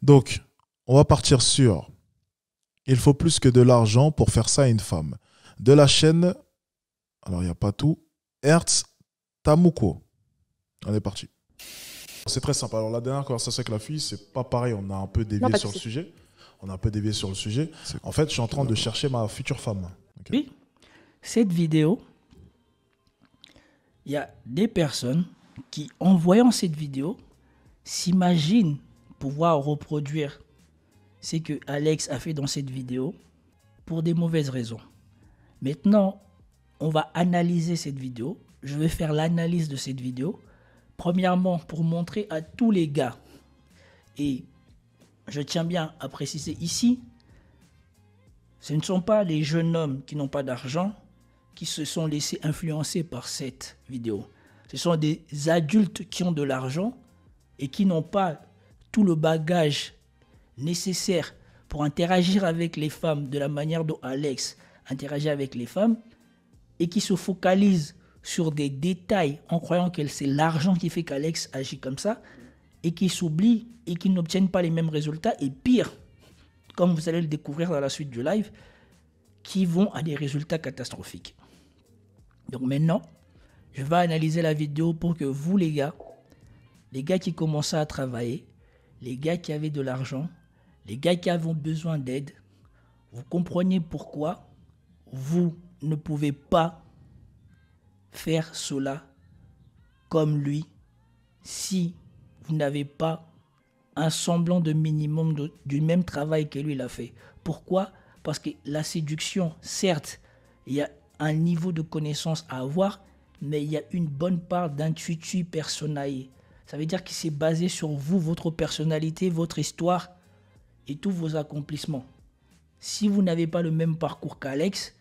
Donc, on va partir sur il faut plus que de l'argent pour faire ça à une femme. De la chaîne, alors il n'y a pas tout, Hertz Tamuko. On est parti. C'est très simple. Alors la dernière conversation avec la fille, c'est pas pareil. On a un peu dévié sur le sujet. En fait, je suis en train de chercher ma future femme. Okay. Oui. Cette vidéo, il y a des personnes qui, en voyant cette vidéo, s'imaginent pouvoir reproduire ce que Alex a fait dans cette vidéo pour des mauvaises raisons. Maintenant, on va analyser cette vidéo. Je vais faire l'analyse de cette vidéo. Premièrement, pour montrer à tous les gars, et je tiens bien à préciser ici, ce ne sont pas les jeunes hommes qui n'ont pas d'argent qui se sont laissés influencer par cette vidéo. Ce sont des adultes qui ont de l'argent et qui n'ont pas tout le bagage nécessaire pour interagir avec les femmes de la manière dont Alex interagit avec les femmes et qui se focalisent sur des détails en croyant que c'est l'argent qui fait qu'Alex agit comme ça et qui s'oublient et qui n'obtiennent pas les mêmes résultats et pire, comme vous allez le découvrir dans la suite du live, qui vont à des résultats catastrophiques. Donc maintenant, je vais analyser la vidéo pour que vous les gars qui commençaient à travailler, les gars qui avaient de l'argent, les gars qui avaient besoin d'aide, vous compreniez pourquoi vous ne pouvez pas faire cela comme lui si vous n'avez pas un semblant de minimum du même travail que lui il a fait. Pourquoi? Parce que la séduction, certes, il y a un niveau de connaissance à avoir, mais il y a une bonne part d'intuitu personnel. Ça veut dire que c'est basé sur vous, votre personnalité, votre histoire et tous vos accomplissements. Si vous n'avez pas le même parcours qu'Alex,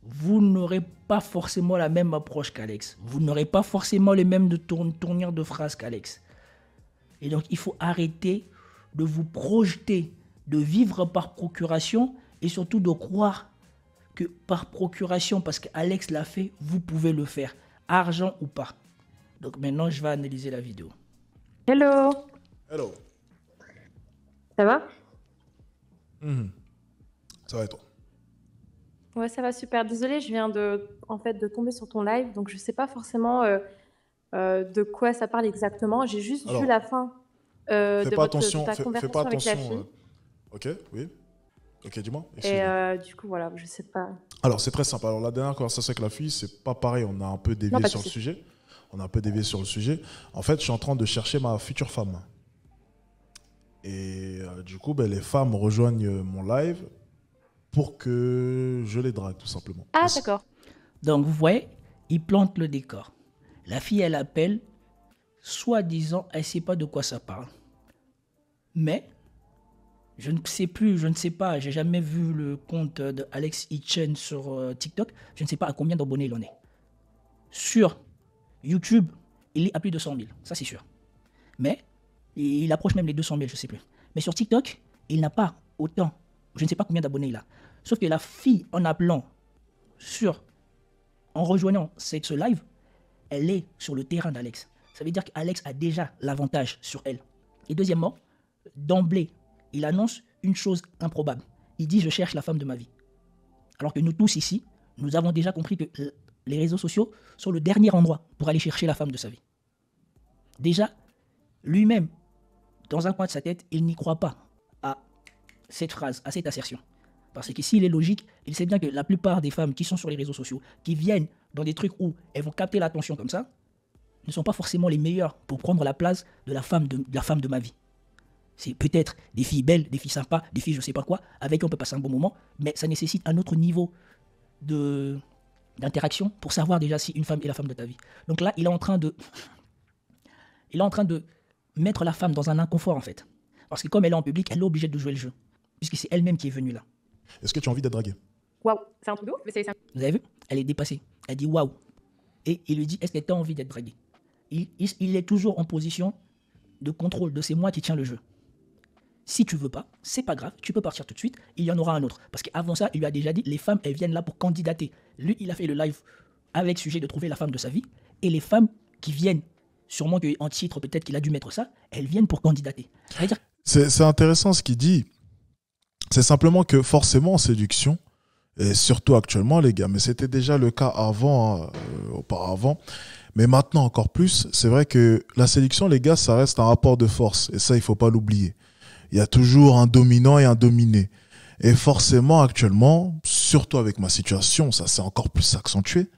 vous n'aurez pas forcément la même approche qu'Alex. Vous n'aurez pas forcément les mêmes tournures de phrases qu'Alex. Et donc, il faut arrêter de vous projeter, de vivre par procuration et surtout de croire que par procuration, parce qu'Alex l'a fait, vous pouvez le faire, argent ou pas. Donc maintenant, je vais analyser la vidéo. Hello. Hello. Ça va? Ça va et toi? Ouais, ça va super. Désolée, je viens de tomber sur ton live, donc je sais pas forcément de quoi ça parle exactement. J'ai juste vu la fin de ta conversation avec la fille. Ok, oui. Ok, dis-moi. Et du coup, voilà, je sais pas. Alors, c'est très simple. Alors, la dernière conversation avec la fille, c'est pas pareil. On a un peu dévié sur le sujet. En fait, je suis en train de chercher ma future femme. Et du coup, les femmes rejoignent mon live pour que je les drague, tout simplement. Ah, d'accord. Donc, vous voyez, il plante le décor. La fille, elle appelle, soi-disant, elle ne sait pas de quoi ça parle. Mais, je ne sais pas, j'ai jamais vu le compte de Alex Hitchen sur TikTok. Je ne sais pas à combien d'abonnés il en est. Sur YouTube, il est à plus de 100 000, ça c'est sûr. Mais, il approche même les 200 000, je ne sais plus. Mais sur TikTok, il n'a pas autant. Je ne sais pas combien d'abonnés il a. Sauf que la fille, en appelant en rejoignant ce live, elle est sur le terrain d'Alex. Ça veut dire qu'Alex a déjà l'avantage sur elle. Et deuxièmement, d'emblée, il annonce une chose improbable. Il dit « Je cherche la femme de ma vie ». Alors que nous tous ici, nous avons déjà compris que les réseaux sociaux sont le dernier endroit pour aller chercher la femme de sa vie. Déjà, lui-même, dans un coin de sa tête, il n'y croit pas à cette phrase, à cette assertion. Parce que s'il est logique, il sait bien que la plupart des femmes qui sont sur les réseaux sociaux, qui viennent dans des trucs où elles vont capter l'attention comme ça, ne sont pas forcément les meilleures pour prendre la place de la femme de ma vie. C'est peut-être des filles belles, des filles sympas, des filles je sais pas quoi, avec qui on peut passer un bon moment, mais ça nécessite un autre niveau d'interaction pour savoir déjà si une femme est la femme de ta vie. Donc là, il est en train de mettre la femme dans un inconfort en fait. Parce que comme elle est en public, elle est obligée de jouer le jeu. Puisque c'est elle-même qui est venue là. Est-ce que tu as envie d'être draguée? Waouh, c'est un truc de ouf, mais c'est ça. Vous avez vu? Elle est dépassée. Elle dit waouh. Et il lui dit, est-ce que tu as envie d'être draguée? Il est toujours en position de contrôle, de c'est moi qui tiens le jeu. Si tu veux pas, c'est pas grave, tu peux partir tout de suite, il y en aura un autre. Parce qu'avant ça, il lui a déjà dit, les femmes, elles viennent là pour candidater. Lui, il a fait le live avec sujet de trouver la femme de sa vie. Et les femmes qui viennent, sûrement qu'en titre, peut-être qu'il a dû mettre ça, elles viennent pour candidater. C'est-à-dire, C'est intéressant ce qu'il dit. C'est simplement que forcément en séduction, et surtout actuellement les gars, mais c'était déjà le cas avant, auparavant, mais maintenant encore plus, c'est vrai que la séduction les gars, ça reste un rapport de force, et ça il faut pas l'oublier. Il y a toujours un dominant et un dominé. Et forcément actuellement, surtout avec ma situation, ça s'est encore plus accentué,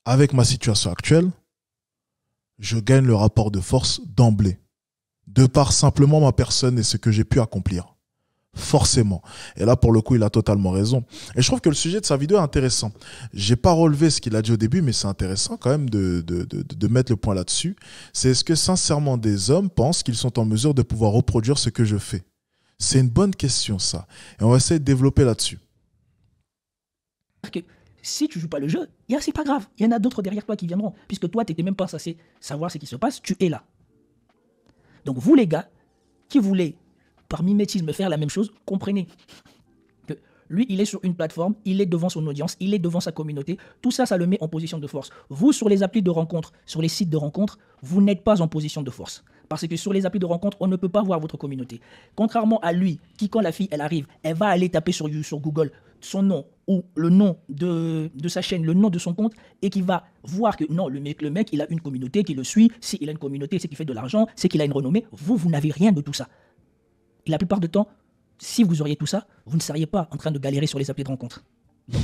avec ma situation actuelle, je gagne le rapport de force d'emblée, de par simplement ma personne et ce que j'ai pu accomplir. Forcément. Et là, pour le coup, il a totalement raison. Et je trouve que le sujet de sa vidéo est intéressant. J'ai pas relevé ce qu'il a dit au début, mais c'est intéressant quand même de mettre le point là-dessus. C'est est-ce que sincèrement des hommes pensent qu'ils sont en mesure de pouvoir reproduire ce que je fais? C'est une bonne question, ça. Et on va essayer de développer là-dessus. Que si tu joues pas le jeu, c'est pas grave. Il y en a d'autres derrière toi qui viendront. Puisque toi, tu n'étais même pas censé savoir ce qui se passe, tu es là. Donc vous, les gars, qui voulez par mimétisme faire la même chose, comprenez que lui, il est sur une plateforme, il est devant son audience, il est devant sa communauté. Tout ça, ça le met en position de force. Vous, sur les applis de rencontres, sur les sites de rencontres, vous n'êtes pas en position de force. Parce que sur les applis de rencontres, on ne peut pas voir votre communauté. Contrairement à lui, qui, quand la fille, elle arrive, elle va aller taper sur Google son nom ou le nom de sa chaîne, le nom de son compte, et qui va voir que non, le mec, il a une communauté qui le suit. S'il a une communauté, c'est qu'il fait de l'argent, c'est qu'il a une renommée. Vous n'avez rien de tout ça. Et la plupart du temps, si vous auriez tout ça, vous ne seriez pas en train de galérer sur les applis de rencontre. Donc,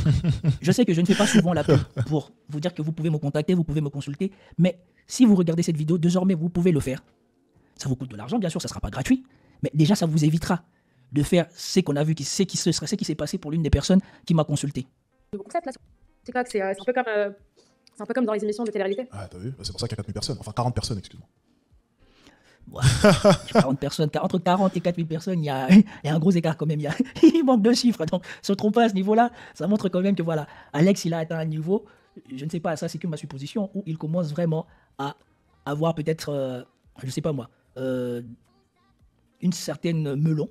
je sais que je ne fais pas souvent la pub pour vous dire que vous pouvez me contacter, vous pouvez me consulter, mais si vous regardez cette vidéo, désormais, vous pouvez le faire. Ça vous coûte de l'argent, bien sûr, ça ne sera pas gratuit, mais déjà, ça vous évitera de faire ce qu'on a vu, ce qui s'est passé pour l'une des personnes qui m'a consulté. Le concept, là, TikTok, c'est un peu comme dans les émissions de télé-réalité. Ah, t'as vu? C'est pour ça qu'il y a 4000 personnes. Enfin, 40 personnes, excuse-moi. Ouais. 40 personnes, entre 40 et 4000 personnes, il y a un gros écart quand même. Il manque de chiffres. Donc, se tromper à ce niveau-là, ça montre quand même que voilà, Alex, il a atteint un niveau, je ne sais pas, ça c'est que ma supposition, où il commence vraiment à avoir peut-être, je ne sais pas moi, une certaine melon.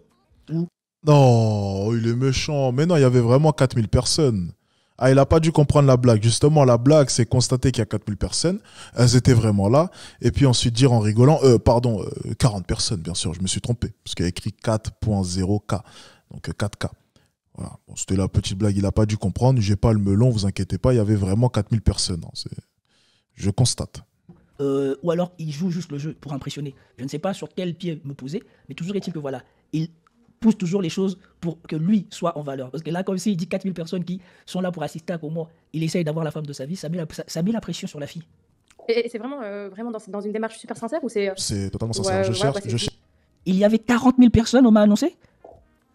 Non, il est méchant. Mais non, il y avait vraiment 4000 personnes. Ah, il n'a pas dû comprendre la blague. Justement, la blague, c'est constater qu'il y a 4000 personnes. Elles étaient vraiment là. Et puis ensuite dire en rigolant, 40 personnes, bien sûr, je me suis trompé. Parce qu'il y a écrit 4.0K. Donc 4K. Voilà. Bon, c'était la petite blague. Il n'a pas dû comprendre. J'ai pas le melon, vous inquiétez pas. Il y avait vraiment 4000 personnes. Je constate. Ou alors, il joue juste le jeu pour impressionner. Je ne sais pas sur quel pied me poser, mais toujours est-il que voilà, il pousse toujours les choses pour que lui soit en valeur. Parce que là, comme s'il dit 4000 personnes qui sont là pour assister à comment il essaye d'avoir la femme de sa vie, ça met la pression sur la fille. Et c'est vraiment dans une démarche super sincère ou c'est... C'est totalement sincère. Je cherche. Il y avait 40 000 personnes, on m'a annoncé.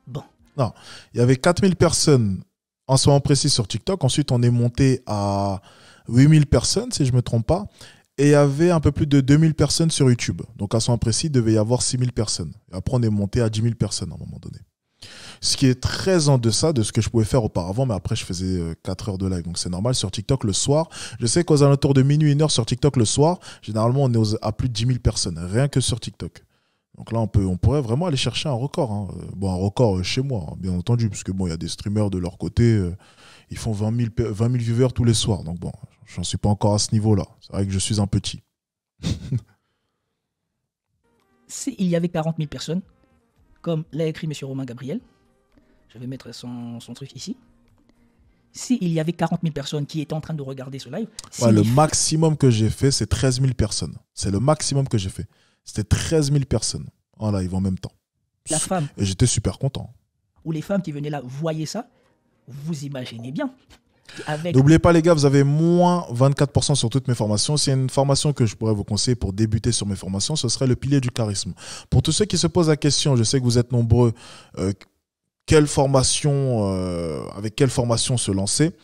Bon. Non, il y avait 4000 personnes en ce moment précis sur TikTok. Ensuite, on est monté à 8000 personnes, si je ne me trompe pas. Et il y avait un peu plus de 2000 personnes sur YouTube. Donc, à ce moment précis, il devait y avoir 6000 personnes. Et après, on est monté à 10 000 personnes à un moment donné. Ce qui est très en deçà de ce que je pouvais faire auparavant. Mais après, je faisais 4 heures de live. Donc, c'est normal. Sur TikTok, le soir, je sais qu'aux alentours de minuit, 1 heure sur TikTok, le soir, généralement, on est à plus de 10 000 personnes. Rien que sur TikTok. Donc là, on pourrait vraiment aller chercher un record. Hein. Bon, un record chez moi, hein, bien entendu. Parce que bon, il y a des streamers de leur côté. Ils font 20 000 viewers tous les soirs. Donc bon, j'en suis pas encore à ce niveau-là. C'est vrai que je suis un petit. S'il y avait 40 000 personnes, comme l'a écrit M. Romain Gabriel, je vais mettre son truc ici. S'il y avait 40 000 personnes qui étaient en train de regarder ce live... le maximum que j'ai fait, c'est 13 000 personnes. C'est le maximum que j'ai fait. C'était 13 000 personnes en live en même temps. La femme. Et j'étais super content. Ou les femmes qui venaient là voyaient ça, vous imaginez bien. N'oubliez pas les gars, vous avez moins 24% sur toutes mes formations. C'est une formation que je pourrais vous conseiller pour débuter sur mes formations. Ce serait le pilier du charisme. Pour tous ceux qui se posent la question, je sais que vous êtes nombreux, avec quelle formation se lancer?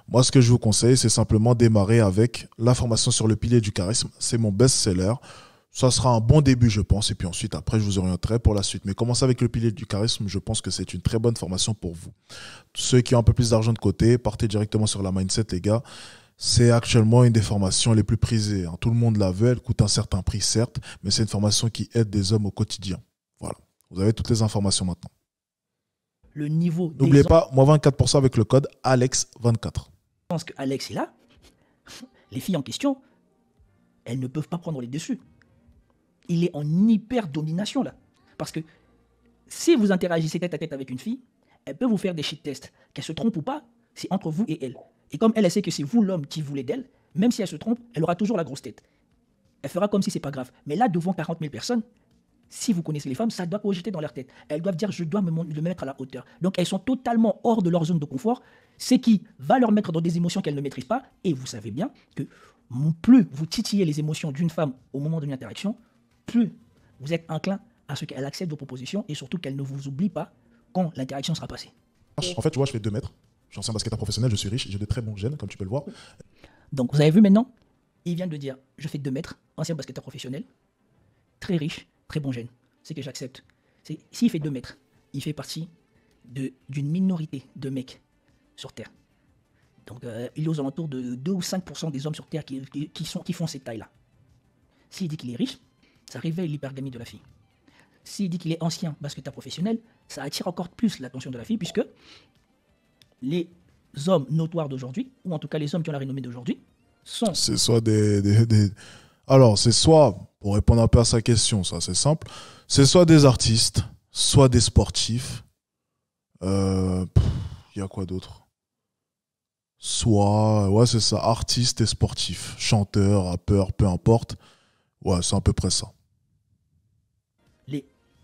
Moi, ce que je vous conseille, c'est simplement démarrer avec la formation sur le pilier du charisme. C'est mon best-seller. Ça sera un bon début, je pense. Et puis ensuite, après, je vous orienterai pour la suite. Mais commencez avec le pilier du charisme. Je pense que c'est une très bonne formation pour vous. Ceux qui ont un peu plus d'argent de côté, partez directement sur la mindset, les gars. C'est actuellement une des formations les plus prisées. Tout le monde la veut. Elle coûte un certain prix, certes. Mais c'est une formation qui aide des hommes au quotidien. Voilà. Vous avez toutes les informations maintenant. Le niveau. N'oubliez pas, moins 24% avec le code ALEX24. Je pense que Alex est là. Les filles en question, elles ne peuvent pas prendre les dessus. Il est en hyper domination là. Parce que si vous interagissez tête à tête avec une fille, elle peut vous faire des shit tests. Qu'elle se trompe ou pas, c'est entre vous et elle. Et comme elle sait que c'est vous l'homme qui voulait d'elle, même si elle se trompe, elle aura toujours la grosse tête. Elle fera comme si c'est pas grave. Mais là, devant 40 000 personnes, si vous connaissez les femmes, ça doit cogiter dans leur tête. Elles doivent dire, je dois me mettre à la hauteur. Donc, elles sont totalement hors de leur zone de confort, ce qui va leur mettre dans des émotions qu'elles ne maîtrisent pas. Et vous savez bien que plus vous titillez les émotions d'une femme au moment d'une interaction, plus vous êtes enclin à ce qu'elle accepte vos propositions et surtout qu'elle ne vous oublie pas quand l'interaction sera passée. En fait, tu vois, je fais 2 mètres. Je suis ancien basketteur professionnel, je suis riche, j'ai de très bons gènes, comme tu peux le voir. Donc, vous avez vu maintenant, il vient de dire, je fais 2 mètres, ancien basketteur professionnel, très riche, très bon gène. C'est que j'accepte. S'il fait 2 mètres, il fait partie d'une minorité de mecs sur Terre. Donc, il est aux alentours de 2 ou 5% des hommes sur Terre qui font cette taille-là. S'il dit qu'il est riche, ça réveille l'hypergamie de la fille. S'il dit qu'il est ancien basketteur professionnel, ça attire encore plus l'attention de la fille, puisque les hommes notoires d'aujourd'hui, ou en tout cas les hommes qui ont la renommée d'aujourd'hui, sont... C'est soit Alors, c'est soit, pour répondre un peu à sa question, ça c'est simple, c'est soit des artistes, soit des sportifs. Il y a quoi d'autre? Soit, ouais c'est ça, artistes et sportifs, chanteurs, rappeurs, peu importe. Ouais, c'est à peu près ça.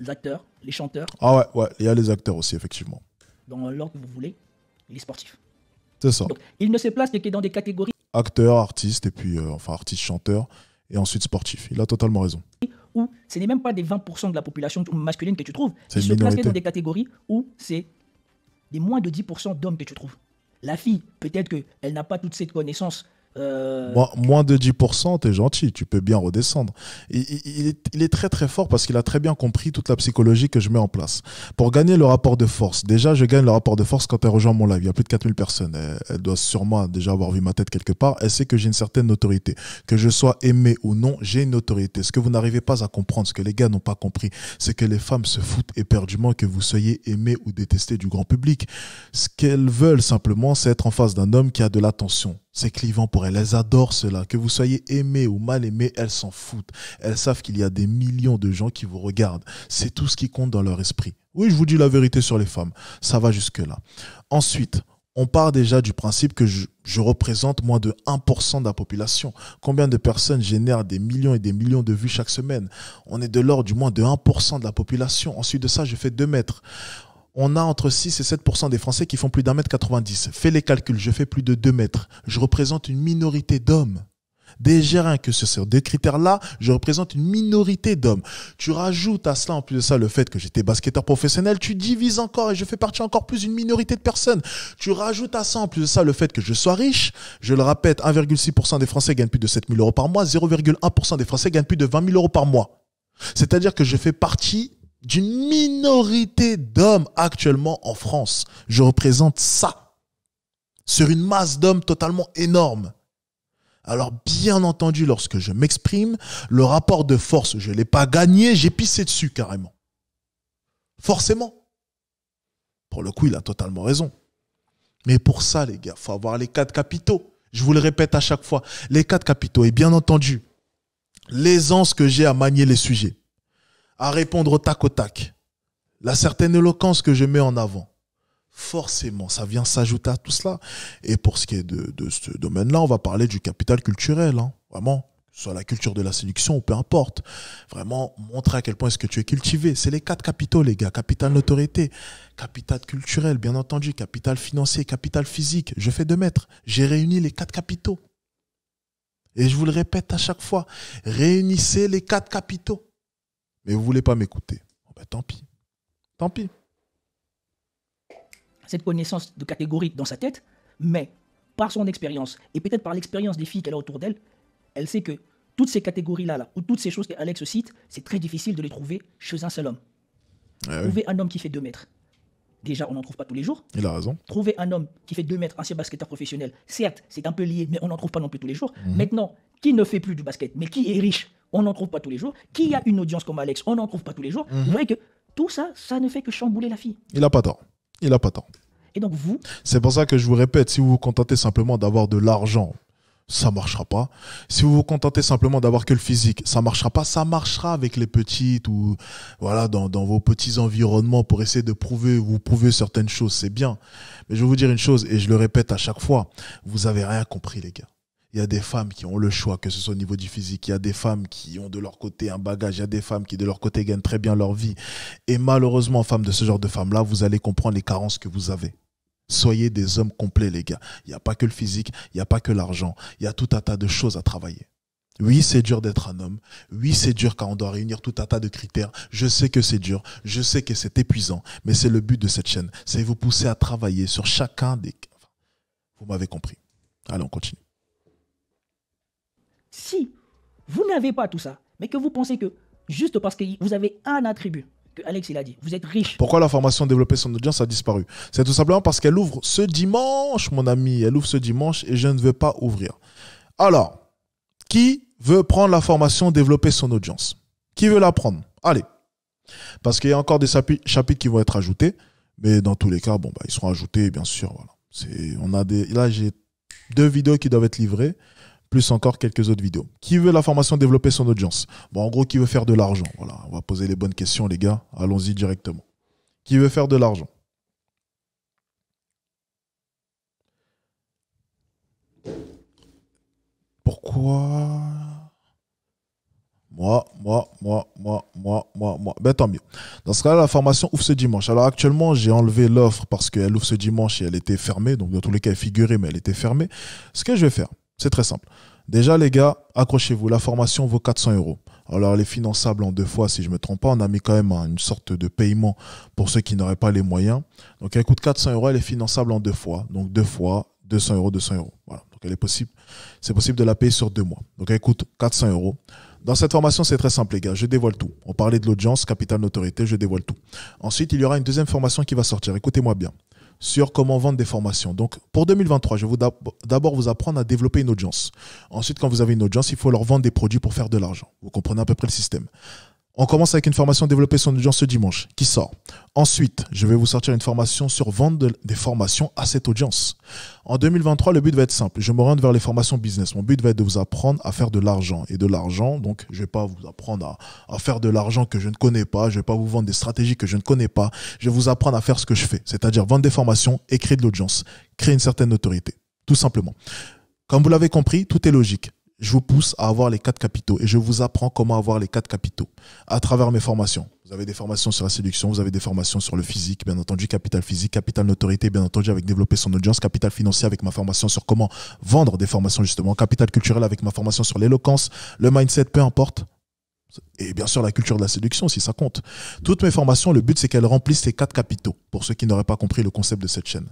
Les acteurs, les chanteurs. Ah ouais, il y a les acteurs aussi, effectivement. Dans l'ordre que vous voulez, les sportifs. C'est ça. Donc, ils ne se placent que dans des catégories. Acteurs, artistes, et puis, artistes, chanteurs, et ensuite sportifs. Il a totalement raison. Où ce n'est même pas des 20% de la population masculine que tu trouves. Ils se placent dans des catégories où c'est des moins de 10% d'hommes que tu trouves. La fille, peut-être qu'elle n'a pas toutes ces connaissances. Moins de 10%, t'es gentil, tu peux bien redescendre. Il est très très fort parce qu'il a très bien compris toute la psychologie que je mets en place. Pour gagner le rapport de force, déjà je gagne le rapport de force quand elle rejoint mon live. Il y a plus de 4000 personnes. Elle doit sûrement déjà avoir vu ma tête quelque part. Elle sait que j'ai une certaine autorité. Que je sois aimé ou non, j'ai une autorité. Ce que vous n'arrivez pas à comprendre, ce que les gars n'ont pas compris, c'est que les femmes se foutent éperdument que vous soyez aimé ou détesté du grand public. Ce qu'elles veulent simplement, c'est être en face d'un homme qui a de l'attention. C'est clivant pour elles. Elles adorent cela. Que vous soyez aimé ou mal aimé, elles s'en foutent. Elles savent qu'il y a des millions de gens qui vous regardent. C'est tout ce qui compte dans leur esprit. Oui, je vous dis la vérité sur les femmes. Ça va jusque-là. Ensuite, on part déjà du principe que je représente moins de 1% de la population. Combien de personnes génèrent des millions et des millions de vues chaque semaine? On est de l'ordre du moins de 1% de la population. Ensuite de ça, je fais 2 mètres. On a entre 6 et 7% des Français qui font plus d'1m90. Fais les calculs, je fais plus de 2 mètres. Je représente une minorité d'hommes. Déjà rien que sur ces 2 critères-là, je représente une minorité d'hommes. Tu rajoutes à cela, en plus de ça, le fait que j'étais basketteur professionnel, tu divises encore et je fais partie encore plus d'une minorité de personnes. Tu rajoutes à ça, en plus de ça, le fait que je sois riche. Je le répète, 1,6% des Français gagnent plus de 7 000 euros par mois, 0,1% des Français gagnent plus de 20 000 euros par mois. C'est-à-dire que je fais partie d'une minorité d'hommes actuellement en France. Je représente ça sur une masse d'hommes totalement énorme. Alors bien entendu, lorsque je m'exprime, le rapport de force, je ne l'ai pas gagné, j'ai pissé dessus carrément. Forcément. Pour le coup, il a totalement raison. Mais pour ça, les gars, il faut avoir les 4 capitaux. Je vous le répète à chaque fois, les 4 capitaux. Et bien entendu, l'aisance que j'ai à manier les sujets, à répondre au tac, la certaine éloquence que je mets en avant, forcément, ça vient s'ajouter à tout cela. Et pour ce qui est de ce domaine-là, on va parler du capital culturel, hein, vraiment, soit la culture de la séduction ou peu importe. Vraiment, montrer à quel point est-ce que tu es cultivé. C'est les 4 capitaux, les gars. Capital notoriété, capital culturel, bien entendu, capital financier, capital physique. Je fais 2 mètres. J'ai réuni les 4 capitaux. Et je vous le répète à chaque fois, réunissez les 4 capitaux. Mais vous ne voulez pas m'écouter. Oh ben, tant pis. Tant pis. Cette connaissance de catégorie dans sa tête, mais par son expérience, et peut-être par l'expérience des filles qu'elle a autour d'elle, elle sait que toutes ces catégories-là, ou toutes ces choses qu'Alex cite, c'est très difficile de les trouver chez un seul homme. Trouver un homme qui fait 2 mètres, déjà, on n'en trouve pas tous les jours. Il a raison. Trouver un homme qui fait 2 mètres, ancien basketteur professionnel, certes, c'est un peu lié, mais on n'en trouve pas non plus tous les jours. Maintenant, qui ne fait plus du basket, mais qui est riche, on n'en trouve pas tous les jours. Qui a une audience comme Alex, on n'en trouve pas tous les jours. Vous voyez que tout ça, ça ne fait que chambouler la fille. Il n'a pas tort. Il n'a pas tort. Et donc vous... C'est pour ça que je vous répète, si vous vous contentez simplement d'avoir de l'argent, ça marchera pas. Si vous vous contentez simplement d'avoir que le physique, ça marchera pas. Ça marchera avec les petites ou voilà dans vos petits environnements pour essayer de vous prouver certaines choses, c'est bien. Mais je vais vous dire une chose et je le répète à chaque fois, vous avez rien compris les gars. Il y a des femmes qui ont le choix, que ce soit au niveau du physique. Il y a des femmes qui ont de leur côté un bagage. Il y a des femmes qui de leur côté gagnent très bien leur vie. Et malheureusement, femmes de ce genre de femmes-là, vous allez comprendre les carences que vous avez. Soyez des hommes complets, les gars. Il n'y a pas que le physique, il n'y a pas que l'argent. Il y a tout un tas de choses à travailler. Oui, c'est dur d'être un homme. Oui, c'est dur quand on doit réunir tout un tas de critères. Je sais que c'est dur. Je sais que c'est épuisant. Mais c'est le but de cette chaîne. C'est vous pousser à travailler sur chacun des... Enfin, vous m'avez compris. Allez, on continue. Si vous n'avez pas tout ça, mais que vous pensez que juste parce que vous avez un attribut, Alex, il a dit, vous êtes riche. Pourquoi la formation développer son audience a disparu? C'est tout simplement parce qu'elle ouvre ce dimanche, mon ami. Elle ouvre ce dimanche et je ne vais pas ouvrir. Alors, qui veut prendre la formation développer son audience? Qui veut la prendre? Allez. Parce qu'il y a encore des chapitres qui vont être ajoutés. Mais dans tous les cas, bon, bah, ils seront ajoutés, bien sûr. Voilà. Là, j'ai 2 vidéos qui doivent être livrées. Plus encore quelques autres vidéos. Qui veut la formation développer son audience? Bon, en gros, qui veut faire de l'argent? Voilà, on va poser les bonnes questions, les gars. Allons-y directement. Qui veut faire de l'argent? Pourquoi? Moi. Ben tant mieux. Dans ce cas-là, la formation ouvre ce dimanche. Alors actuellement, j'ai enlevé l'offre parce qu'elle ouvre ce dimanche et elle était fermée. Donc dans tous les cas, elle figurait, mais elle était fermée. Ce que je vais faire, c'est très simple. Déjà, les gars, accrochez-vous. La formation vaut 400 €. Alors, elle est finançable en 2 fois, si je ne me trompe pas. On a mis quand même une sorte de paiement pour ceux qui n'auraient pas les moyens. Donc, elle coûte 400 €. Elle est finançable en 2 fois. Donc, 2 fois, 200 €, 200 €. Voilà. Donc, elle est possible. C'est possible de la payer sur 2 mois. Donc, elle coûte 400 €. Dans cette formation, c'est très simple, les gars. Je dévoile tout. On parlait de l'audience, capital, notoriété. Je dévoile tout. Ensuite, il y aura une deuxième formation qui va sortir. Écoutez-moi bien. Sur comment vendre des formations. Donc, pour 2023, je vais d'abord vous apprendre à développer une audience. Ensuite, quand vous avez une audience, il faut leur vendre des produits pour faire de l'argent. Vous comprenez à peu près le système. On commence avec une formation développer son audience ce dimanche, qui sort. Ensuite, je vais vous sortir une formation sur vendre des formations à cette audience. En 2023, le but va être simple. Je m'oriente vers les formations business. Mon but va être de vous apprendre à faire de l'argent. Et de l'argent, donc, je ne vais pas vous apprendre à faire de l'argent que je ne connais pas. Je ne vais pas vous vendre des stratégies que je ne connais pas. Je vais vous apprendre à faire ce que je fais. C'est-à-dire vendre des formations et créer de l'audience. Créer une certaine notoriété. Tout simplement. Comme vous l'avez compris, tout est logique. Je vous pousse à avoir les 4 capitaux et je vous apprends comment avoir les 4 capitaux à travers mes formations. Vous avez des formations sur la séduction, vous avez des formations sur le physique, bien entendu, capital physique, capital notoriété, bien entendu, avec développer son audience, capital financier avec ma formation sur comment vendre des formations justement, capital culturel avec ma formation sur l'éloquence, le mindset, peu importe. Et bien sûr, la culture de la séduction, si ça compte. Toutes mes formations, le but, c'est qu'elles remplissent ces 4 capitaux, pour ceux qui n'auraient pas compris le concept de cette chaîne.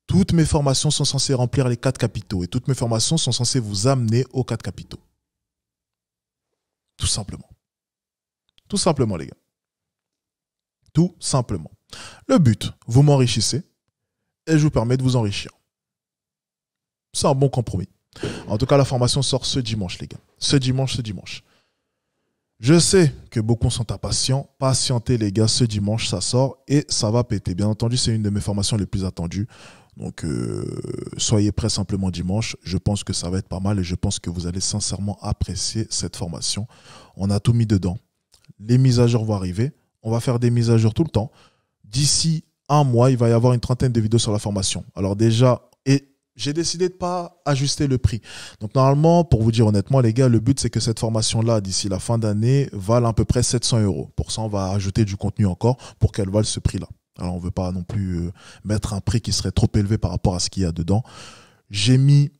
Toutes mes formations sont censées remplir les 4 capitaux et toutes mes formations sont censées vous amener aux 4 capitaux. Tout simplement. Tout simplement, les gars. Tout simplement. Le but, vous m'enrichissez et je vous permets de vous enrichir. C'est un bon compromis. En tout cas, la formation sort ce dimanche, les gars. Ce dimanche. Je sais que beaucoup sont impatients. Patientez, les gars, ce dimanche, ça sort et ça va péter. Bien entendu, c'est une de mes formations les plus attendues. Donc, soyez prêts simplement dimanche. Je pense que ça va être pas mal et je pense que vous allez sincèrement apprécier cette formation. On a tout mis dedans. Les mises à jour vont arriver. On va faire des mises à jour tout le temps. D'ici 1 mois, il va y avoir une trentaine de vidéos sur la formation. Alors déjà, j'ai décidé de ne pas ajuster le prix. Donc normalement, pour vous dire honnêtement, les gars, le but, c'est que cette formation-là, d'ici la fin d'année, vale à peu près 700 €. Pour ça, on va ajouter du contenu encore pour qu'elle vale ce prix-là. Alors, on ne veut pas non plus mettre un prix qui serait trop élevé par rapport à ce qu'il y a dedans. J'ai mis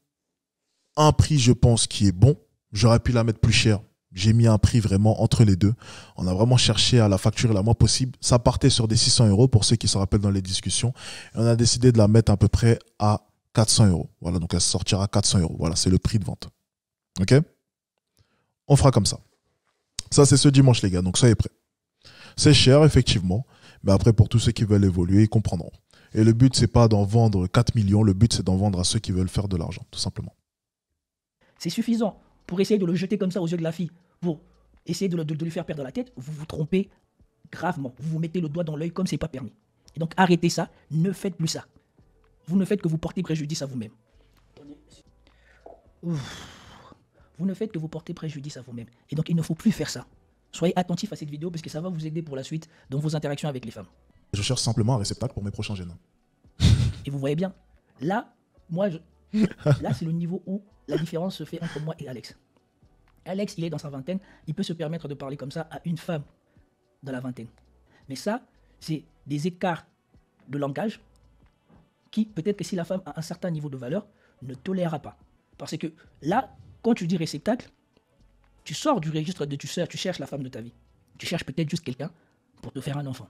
un prix, je pense, qui est bon. J'aurais pu la mettre plus cher. J'ai mis un prix vraiment entre les deux. On a vraiment cherché à la facturer la moins possible. Ça partait sur des 600 € pour ceux qui se rappellent dans les discussions. Et on a décidé de la mettre à peu près à 400 €. Voilà, donc elle sortira à 400 €. Voilà, c'est le prix de vente. OK? On fera comme ça. Ça, c'est ce dimanche, les gars. Donc, soyez prêts. C'est cher, effectivement. Mais après, pour tous ceux qui veulent évoluer, ils comprendront. Et le but, c'est pas d'en vendre 4 millions. Le but, c'est d'en vendre à ceux qui veulent faire de l'argent, tout simplement. C'est suffisant pour essayer de le jeter comme ça aux yeux de la fille, pour essayer de lui faire perdre la tête. Vous vous trompez gravement. Vous vous mettez le doigt dans l'œil comme c'est pas permis. Et donc, arrêtez ça. Ne faites plus ça. Vous ne faites que vous porter préjudice à vous-même. vous ne faites que vous porter préjudice à vous-même. Et donc, il ne faut plus faire ça. Soyez attentifs à cette vidéo parce que ça va vous aider pour la suite dans vos interactions avec les femmes. Je cherche simplement un réceptacle pour mes prochains gènes. Et vous voyez bien, là, là, c'est le niveau où la différence se fait entre moi et Alex. Alex, il est dans sa vingtaine, il peut se permettre de parler comme ça à une femme dans la vingtaine. Mais ça, c'est des écarts de langage qui, peut-être que si la femme a un certain niveau de valeur, ne tolérera pas. Parce que là, quand tu dis réceptacle, tu sors du registre de tu cherches la femme de ta vie. Tu cherches peut-être juste quelqu'un pour te faire un enfant.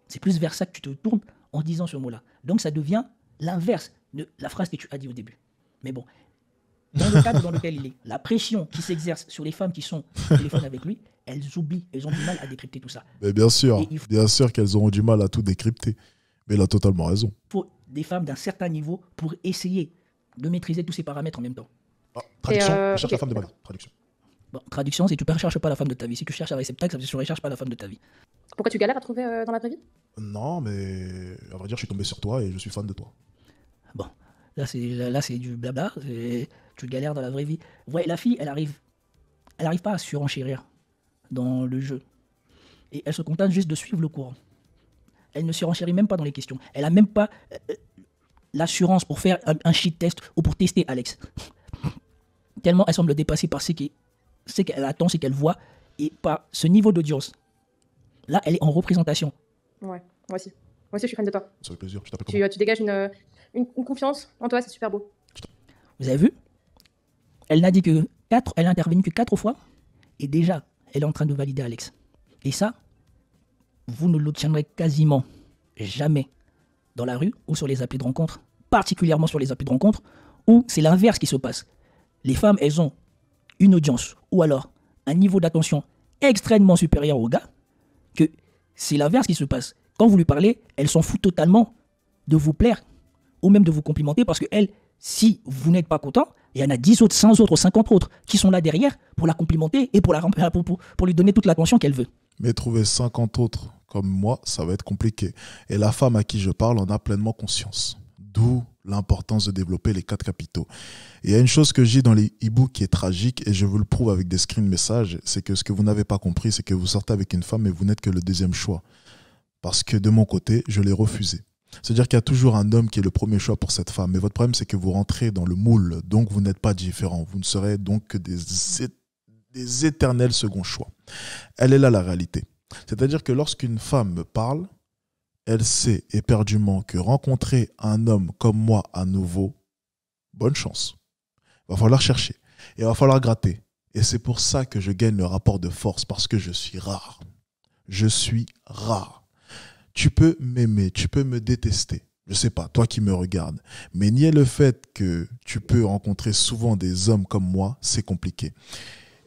C'est plus vers ça que tu te tournes en disant ce mot-là. Donc ça devient l'inverse de la phrase que tu as dit au début. Mais bon, dans le cadre dans lequel il est, la pression qui s'exerce sur les femmes qui sont au téléphone avec lui, elles oublient, elles ont du mal à décrypter tout ça. Mais bien sûr qu'elles auront du mal à tout décrypter. Mais elle a totalement raison. Il faut des femmes d'un certain niveau pour essayer de maîtriser tous ces paramètres en même temps. Traduction, je cherche la femme de ma vie. Traduction. Bon, traduction, c'est tu ne recherches pas la femme de ta vie. Si tu cherches un réceptacle, ça veut dire que tu ne recherches pas la femme de ta vie. Pourquoi tu galères à trouver dans la vraie vie? Non, mais à vrai dire, je suis tombé sur toi et je suis fan de toi. Bon, là c'est du blabla. Tu galères dans la vraie vie. Ouais, la fille, elle arrive pas à surenchérir dans le jeu. Et elle se contente juste de suivre le courant. Elle ne surenchérit même pas dans les questions. Elle n'a même pas l'assurance pour faire un shit test ou pour tester Alex. Tellement elle semble dépassée par ce qu'elle attend, ce qu'elle voit, et par ce niveau d'audience. Là, elle est en représentation. Ouais, moi aussi. Moi aussi, je suis fan de toi. Ça fait plaisir. Je t'appelle comment ? Tu dégages une confiance en toi, c'est super beau. Vous avez vu ? Elle n'a dit que elle a intervenu que 4 fois, et déjà, elle est en train de valider Alex. Et ça, vous ne l'obtiendrez quasiment jamais dans la rue ou sur les applis de rencontre, particulièrement sur les applis de rencontre, où c'est l'inverse qui se passe. Les femmes, elles ont une audience ou alors un niveau d'attention extrêmement supérieur aux gars, que c'est l'inverse qui se passe. Quand vous lui parlez, elle s'en fout totalement de vous plaire ou même de vous complimenter parce que elle, si vous n'êtes pas content, il y en a 10 autres, 100 autres, 50 autres qui sont là derrière pour la complimenter et pour lui donner toute l'attention qu'elle veut. Mais trouver 50 autres comme moi, ça va être compliqué. Et la femme à qui je parle en a pleinement conscience. D'où l'importance de développer les 4 capitaux. Et il y a une chose que j'ai dans les e-books qui est tragique, et je vous le prouve avec des screen messages, c'est que ce que vous n'avez pas compris, c'est que vous sortez avec une femme et vous n'êtes que le deuxième choix. Parce que de mon côté, je l'ai refusé. C'est-à-dire qu'il y a toujours un homme qui est le premier choix pour cette femme. Mais votre problème, c'est que vous rentrez dans le moule, donc vous n'êtes pas différent. Vous ne serez donc que des éternels second choix. Elle est là la réalité. C'est-à-dire que lorsqu'une femme me parle, elle sait éperdument que rencontrer un homme comme moi à nouveau, bonne chance. Il va falloir chercher. Et il va falloir gratter. Et c'est pour ça que je gagne le rapport de force, parce que je suis rare. Je suis rare. Tu peux m'aimer, tu peux me détester. Je sais pas, toi qui me regardes. Mais nier le fait que tu peux rencontrer souvent des hommes comme moi, c'est compliqué.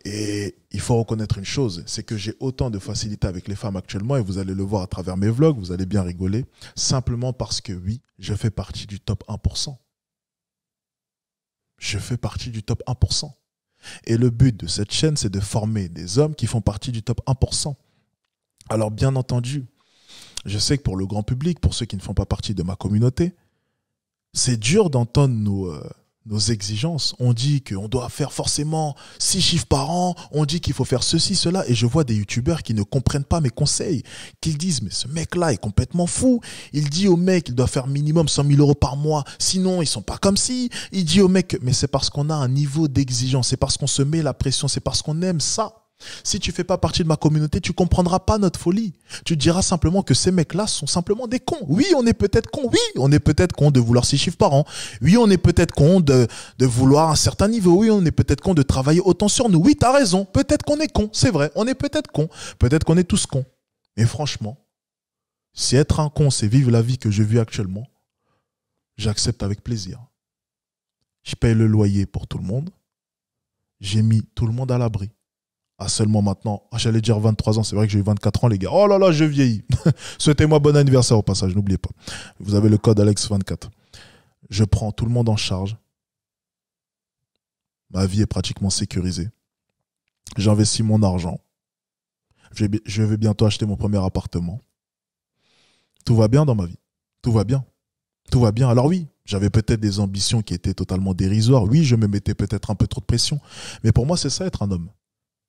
Et il faut reconnaître une chose, c'est que j'ai autant de facilité avec les femmes actuellement, et vous allez le voir à travers mes vlogs, vous allez bien rigoler, simplement parce que oui, je fais partie du top 1%. Je fais partie du top 1%. Et le but de cette chaîne, c'est de former des hommes qui font partie du top 1%. Alors bien entendu, je sais que pour le grand public, pour ceux qui ne font pas partie de ma communauté, c'est dur d'entendre nos exigences. On dit qu'on doit faire forcément 6 chiffres par an, on dit qu'il faut faire ceci, cela, et je vois des youtubeurs qui ne comprennent pas mes conseils, qu'ils disent, mais ce mec-là est complètement fou. Il dit au mec qu'il doit faire minimum 100 000 € par mois, sinon ils sont pas comme ci. Il dit au mec, mais c'est parce qu'on a un niveau d'exigence, c'est parce qu'on se met la pression, c'est parce qu'on aime ça. Si tu fais pas partie de ma communauté, tu comprendras pas notre folie. Tu diras simplement que ces mecs-là sont simplement des cons. Oui, on est peut-être cons. Oui, on est peut-être cons de vouloir 6 chiffres par an. Oui, on est peut-être cons de vouloir un certain niveau. Oui, on est peut-être cons de travailler autant sur nous. Oui, t'as raison. Peut-être qu'on est cons. C'est vrai. On est peut-être cons. Peut-être qu'on est tous cons. Mais franchement, si être un con, c'est vivre la vie que je vis actuellement, j'accepte avec plaisir. Je paye le loyer pour tout le monde. J'ai mis tout le monde à l'abri. À seulement maintenant, j'allais dire 23 ans, c'est vrai que j'ai eu 24 ans les gars. Oh là là, je vieillis. Souhaitez-moi bon anniversaire au passage, n'oubliez pas. Vous avez le code Alex24. Je prends tout le monde en charge. Ma vie est pratiquement sécurisée. J'investis mon argent. Je vais bientôt acheter mon premier appartement. Tout va bien dans ma vie. Tout va bien. Tout va bien. Alors oui, J'avais peut-être des ambitions qui étaient totalement dérisoires. Oui, je me mettais peut-être un peu trop de pression. Mais pour moi, c'est ça être un homme.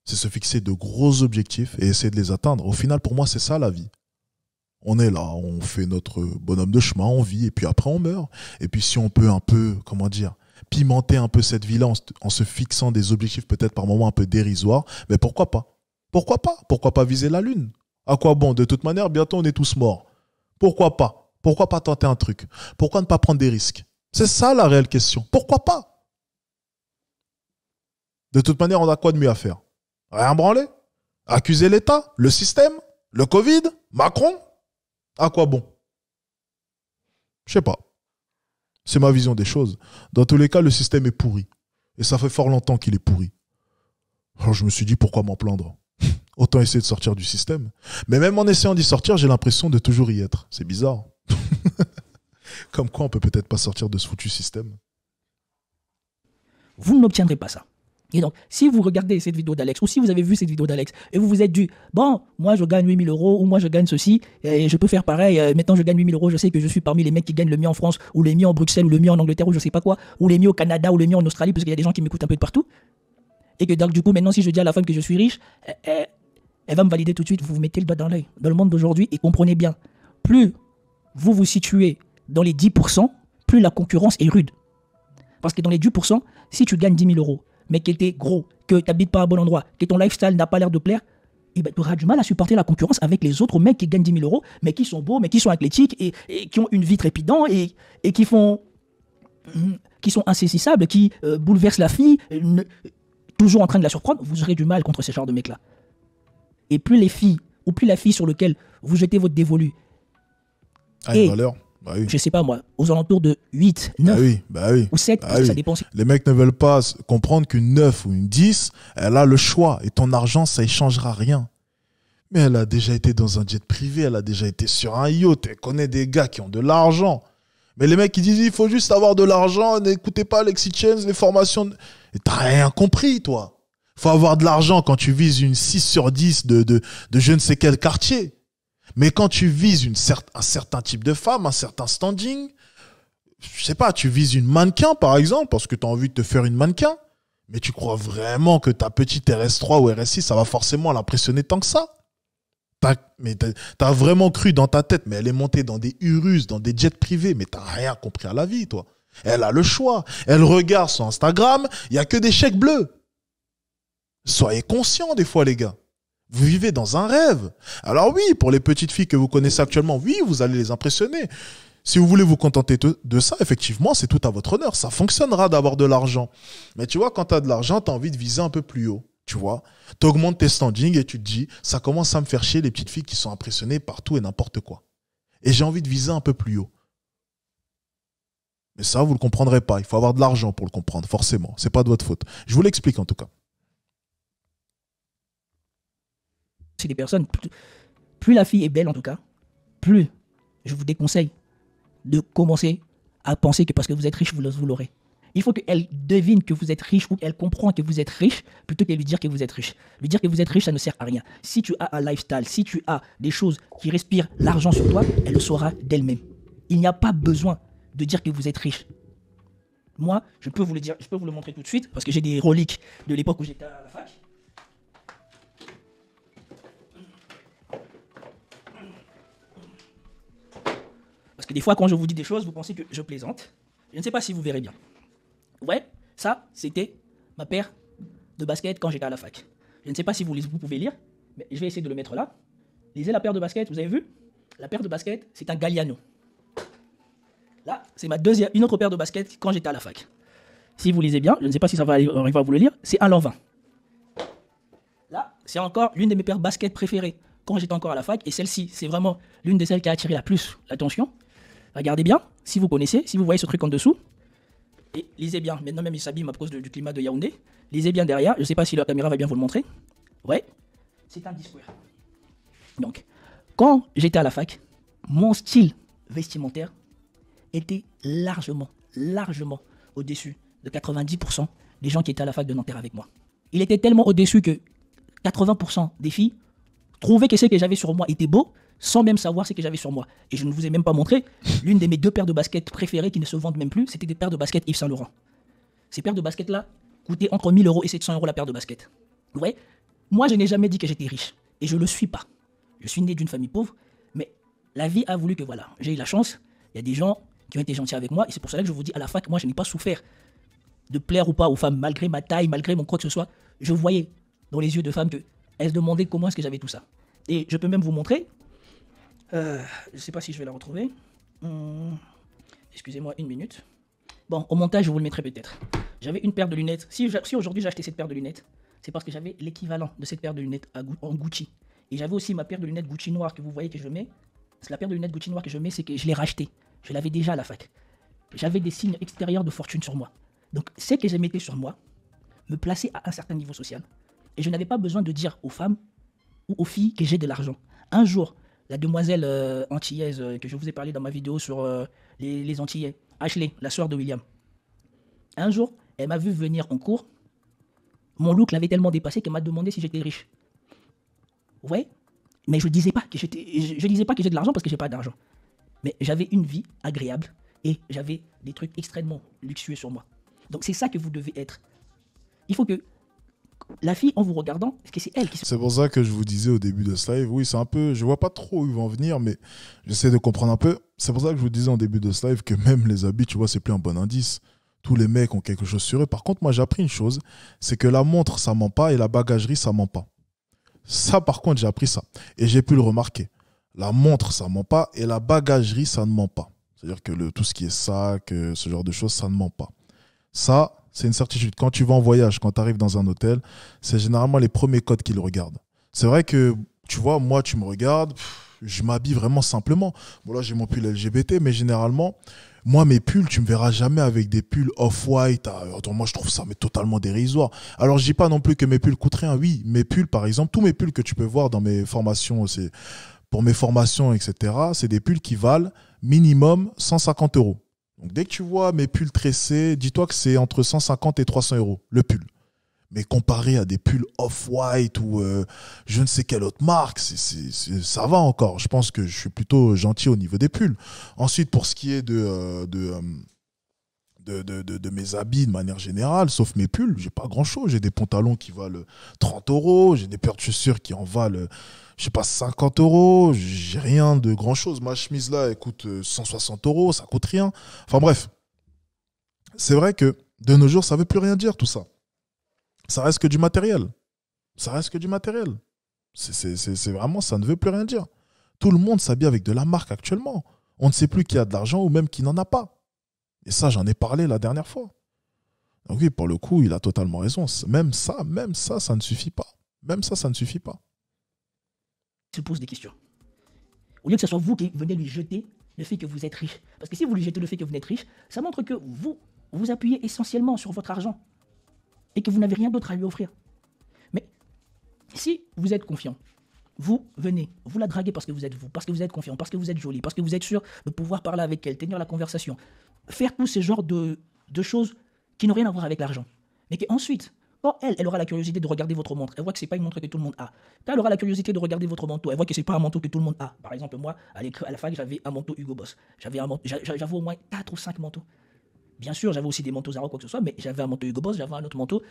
C'est se fixer de gros objectifs et essayer de les atteindre. Au final, pour moi, c'est ça la vie. On est là, on fait notre bonhomme de chemin, on vit, et puis après on meurt. Et puis si on peut un peu, comment dire, pimenter un peu cette vie-là en se fixant des objectifs peut-être par moments un peu dérisoires, mais pourquoi pas? Pourquoi pas? Pourquoi pas viser la lune? À quoi bon? De toute manière, bientôt on est tous morts. Pourquoi pas? Pourquoi pas tenter un truc? Pourquoi ne pas prendre des risques? C'est ça la réelle question. Pourquoi pas? De toute manière, on a quoi de mieux à faire? Rien branler? Accuser l'État? Le système? Le Covid? Macron? À quoi bon? Je sais pas. C'est ma vision des choses. Dans tous les cas, le système est pourri. Et ça fait fort longtemps qu'il est pourri. Alors je me suis dit, pourquoi m'en plaindre? Autant essayer de sortir du système. Mais même en essayant d'y sortir, j'ai l'impression de toujours y être. C'est bizarre. Comme quoi, on peut peut-être pas sortir de ce foutu système. Vous n'obtiendrez pas ça. Et donc, si vous regardez cette vidéo d'Alex, ou si vous avez vu cette vidéo d'Alex, et vous vous êtes dit, bon, moi je gagne 8 000 €, ou moi je gagne ceci, et je peux faire pareil, maintenant je gagne 8 000 €, je sais que je suis parmi les mecs qui gagnent le mieux en France, ou le mieux en Bruxelles, ou le mieux en Angleterre, ou je sais pas quoi, ou le mieux au Canada, ou le mieux en Australie, parce qu'il y a des gens qui m'écoutent un peu de partout. Et que donc, du coup, maintenant, si je dis à la femme que je suis riche, elle va me valider tout de suite. Vous vous mettez le doigt dans l'œil. Dans le monde d'aujourd'hui, et comprenez bien, plus vous vous situez dans les 10%, plus la concurrence est rude. Parce que dans les 10%, si tu gagnes 10 000 €, mais que tu es gros, que tu n'habites pas à bon endroit, que ton lifestyle n'a pas l'air de plaire, eh ben, tu auras du mal à supporter la concurrence avec les autres mecs qui gagnent 10 000 €, mais qui sont beaux, mais qui sont athlétiques et qui ont une vie trépidante et qui sont insaisissables, qui bouleversent la fille, toujours en train de la surprendre. Vous aurez du mal contre ce genre de mecs-là. Et plus les filles, ou plus la fille sur laquelle vous jetez votre dévolu, une valeur. Bah oui. Je sais pas moi, aux alentours de 8, 9 ou 7, ça dépend. Les mecs ne veulent pas comprendre qu'une 9 ou une 10, elle a le choix. Et ton argent, ça ne changera rien. Mais elle a déjà été dans un jet privé, elle a déjà été sur un yacht, elle connaît des gars qui ont de l'argent. Mais les mecs qui disent il faut juste avoir de l'argent, n'écoutez pas Alexis Chains, les formations. Et t'as rien compris, toi. Faut avoir de l'argent quand tu vises une 6 sur 10 de je ne sais quel quartier. Mais quand tu vises un certain type de femme, un certain standing, je sais pas, tu vises une mannequin par exemple, parce que tu as envie de te faire une mannequin, mais tu crois vraiment que ta petite RS3 ou RS6, ça va forcément l'impressionner tant que ça? T'as vraiment cru dans ta tête, mais elle est montée dans des Urus, dans des jets privés, mais t'as rien compris à la vie, toi. Elle a le choix. Elle regarde son Instagram, il n'y a que des chèques bleus. Soyez conscients des fois, les gars. Vous vivez dans un rêve. Alors oui, pour les petites filles que vous connaissez actuellement, oui, vous allez les impressionner. Si vous voulez vous contenter de ça, effectivement, c'est tout à votre honneur. Ça fonctionnera d'avoir de l'argent. Mais tu vois, quand tu as de l'argent, tu as envie de viser un peu plus haut. Tu vois, tu augmentes tes standings et tu te dis, ça commence à me faire chier les petites filles qui sont impressionnées par tout et n'importe quoi. Et j'ai envie de viser un peu plus haut. Mais ça, vous ne le comprendrez pas. Il faut avoir de l'argent pour le comprendre, forcément. Ce n'est pas de votre faute. Je vous l'explique en tout cas. C'est des personnes, plus la fille est belle en tout cas, plus je vous déconseille de commencer à penser que parce que vous êtes riche, vous l'aurez. Il faut qu'elle devine que vous êtes riche ou qu'elle comprend que vous êtes riche plutôt que de lui dire que vous êtes riche. Lui dire que vous êtes riche, ça ne sert à rien. Si tu as un lifestyle, si tu as des choses qui respirent l'argent sur toi, elle le saura d'elle-même. Il n'y a pas besoin de dire que vous êtes riche. Moi, je peux vous le dire, je peux vous le montrer tout de suite parce que j'ai des reliques de l'époque où j'étais à la fac. Parce que des fois, quand je vous dis des choses, vous pensez que je plaisante. Je ne sais pas si vous verrez bien. Ouais, ça, c'était ma paire de baskets quand j'étais à la fac. Je ne sais pas si vous pouvez lire, mais je vais essayer de le mettre là. Lisez la paire de baskets, vous avez vu? La paire de baskets, c'est un Galliano. Là, c'est une autre paire de baskets quand j'étais à la fac. Si vous lisez bien, je ne sais pas si ça va arriver à vous le lire, c'est un Lanvin. Là, c'est encore l'une de mes paires de baskets préférées quand j'étais encore à la fac. Et celle-ci, c'est vraiment l'une de celles qui a attiré la plus l'attention. Regardez bien, si vous connaissez, si vous voyez ce truc en dessous. Et lisez bien, maintenant même il s'abîme à cause du climat de Yaoundé. Lisez bien derrière, je ne sais pas si la caméra va bien vous le montrer. Ouais, c'est un disque. Donc, quand j'étais à la fac, mon style vestimentaire était largement au-dessus de 90% des gens qui étaient à la fac de Nanterre avec moi. Il était tellement au-dessus que 80% des filles trouvaient que ce que j'avais sur moi était beau, sans même savoir ce que j'avais sur moi. Et je ne vous ai même pas montré, l'une de mes 2 paires de baskets préférées qui ne se vendent même plus, c'était des paires de baskets Yves Saint Laurent. Ces paires de baskets-là coûtaient entre 1000 € et 700 € la paire de baskets. Vous voyez, moi, je n'ai jamais dit que j'étais riche. Et je ne le suis pas. Je suis né d'une famille pauvre, mais la vie a voulu que voilà, j'ai eu la chance. Il y a des gens qui ont été gentils avec moi. Et c'est pour cela que je vous dis, à la fac, moi, je n'ai pas souffert de plaire ou pas aux femmes, malgré ma taille, malgré mon quoi que ce soit. Je voyais dans les yeux de femmes qu'elles se demandaient comment est-ce que j'avais tout ça. Et je peux même vous montrer. Je ne sais pas si je vais la retrouver. Excusez-moi une minute. Bon, au montage, je vous le mettrai peut-être. J'avais une paire de lunettes. Si aujourd'hui j'ai acheté cette paire de lunettes, c'est parce que j'avais l'équivalent de cette paire de lunettes en Gucci. Et j'avais aussi ma paire de lunettes Gucci noire que vous voyez que je mets. C'est la paire de lunettes Gucci noire que je mets, c'est que je l'ai rachetée. Je l'avais déjà à la fac. J'avais des signes extérieurs de fortune sur moi. Donc, ce que je mettais sur moi me plaçait à un certain niveau social. Et je n'avais pas besoin de dire aux femmes ou aux filles que j'ai de l'argent. Un jour, la demoiselle antillaise que je vous ai parlé dans ma vidéo sur les Antillais, Ashley, la sœur de William, un jour, elle m'a vu venir en cours. Mon look l'avait tellement dépassé qu'elle m'a demandé si j'étais riche. Vous voyez? Mais je ne disais pas que j'ai de l'argent parce que je n'ai pas d'argent. Mais j'avais une vie agréable et j'avais des trucs extrêmement luxueux sur moi. Donc c'est ça que vous devez être. Il faut que la fille, en vous regardant, parce que c'est elle qui se... C'est pour ça que je vous disais au début de ce live, oui, c'est un peu, je vois pas trop où ils vont en venir, mais j'essaie de comprendre un peu. C'est pour ça que je vous disais en début de ce live que même les habits, tu vois, c'est plus un bon indice. Tous les mecs ont quelque chose sur eux. Par contre, moi, j'ai appris une chose, c'est que la montre, ça ment pas et la bagagerie, ça ment pas. Ça, par contre, j'ai appris ça. Et j'ai pu le remarquer. La montre, ça ment pas et la bagagerie, ça ne ment pas. C'est-à-dire que tout ce qui est sac, ce genre de choses, ça ne ment pas. Ça, c'est une certitude. Quand tu vas en voyage, quand tu arrives dans un hôtel, c'est généralement les premiers codes qu'ils regardent. C'est vrai que, tu vois, moi, tu me regardes, je m'habille vraiment simplement. Bon, là, j'ai mon pull LGBT, mais généralement, moi, mes pulls, tu me verras jamais avec des pulls off-white. Attends, moi, je trouve ça mais totalement dérisoire. Alors, je dis pas non plus que mes pulls coûtent rien. Oui, mes pulls, par exemple, tous mes pulls que tu peux voir dans mes formations, c'est pour mes formations, etc., c'est des pulls qui valent minimum 150 €. Donc, dès que tu vois mes pulls tressés, dis-toi que c'est entre 150 et 300 € le pull. Mais comparé à des pulls off-white ou je ne sais quelle autre marque, ça va encore. Je pense que je suis plutôt gentil au niveau des pulls. Ensuite, pour ce qui est de mes habits de manière générale, sauf mes pulls, j'ai pas grand-chose. J'ai des pantalons qui valent 30 €, j'ai des paires de chaussures qui en valent, je sais pas, 50 €. J'ai rien de grand-chose. Ma chemise là, elle coûte 160 €, ça coûte rien. Enfin bref, c'est vrai que de nos jours, ça veut plus rien dire tout ça. Ça reste que du matériel. Ça reste que du matériel. C'est vraiment, ça ne veut plus rien dire. Tout le monde s'habille avec de la marque actuellement. On ne sait plus qui a de l'argent ou même qui n'en a pas. Et ça, j'en ai parlé la dernière fois. Donc oui, pour le coup, il a totalement raison. Même ça, ça ne suffit pas. Même ça ne suffit pas. Il se pose des questions. Au lieu que ce soit vous qui venez lui jeter le fait que vous êtes riche. Parce que si vous lui jetez le fait que vous êtes riche, ça montre que vous appuyez essentiellement sur votre argent. Et que vous n'avez rien d'autre à lui offrir. Mais si vous êtes confiant, vous venez, vous la draguez parce que vous êtes vous, parce que vous êtes confiant, parce que vous êtes joli, parce que vous êtes sûr de pouvoir parler avec elle, tenir la conversation, faire tous ces genres de choses qui n'ont rien à voir avec l'argent. Mais qu'ensuite, quand elle aura la curiosité de regarder votre montre, elle voit que ce n'est pas une montre que tout le monde a. Quand elle aura la curiosité de regarder votre manteau, elle voit que ce n'est pas un manteau que tout le monde a. Par exemple, moi, à la fac, j'avais un manteau Hugo Boss. J'avais au moins 4 ou 5 manteaux. Bien sûr, j'avais aussi des manteaux Zara ou quoi que ce soit, mais j'avais un manteau Hugo Boss, j'avais un autre manteau.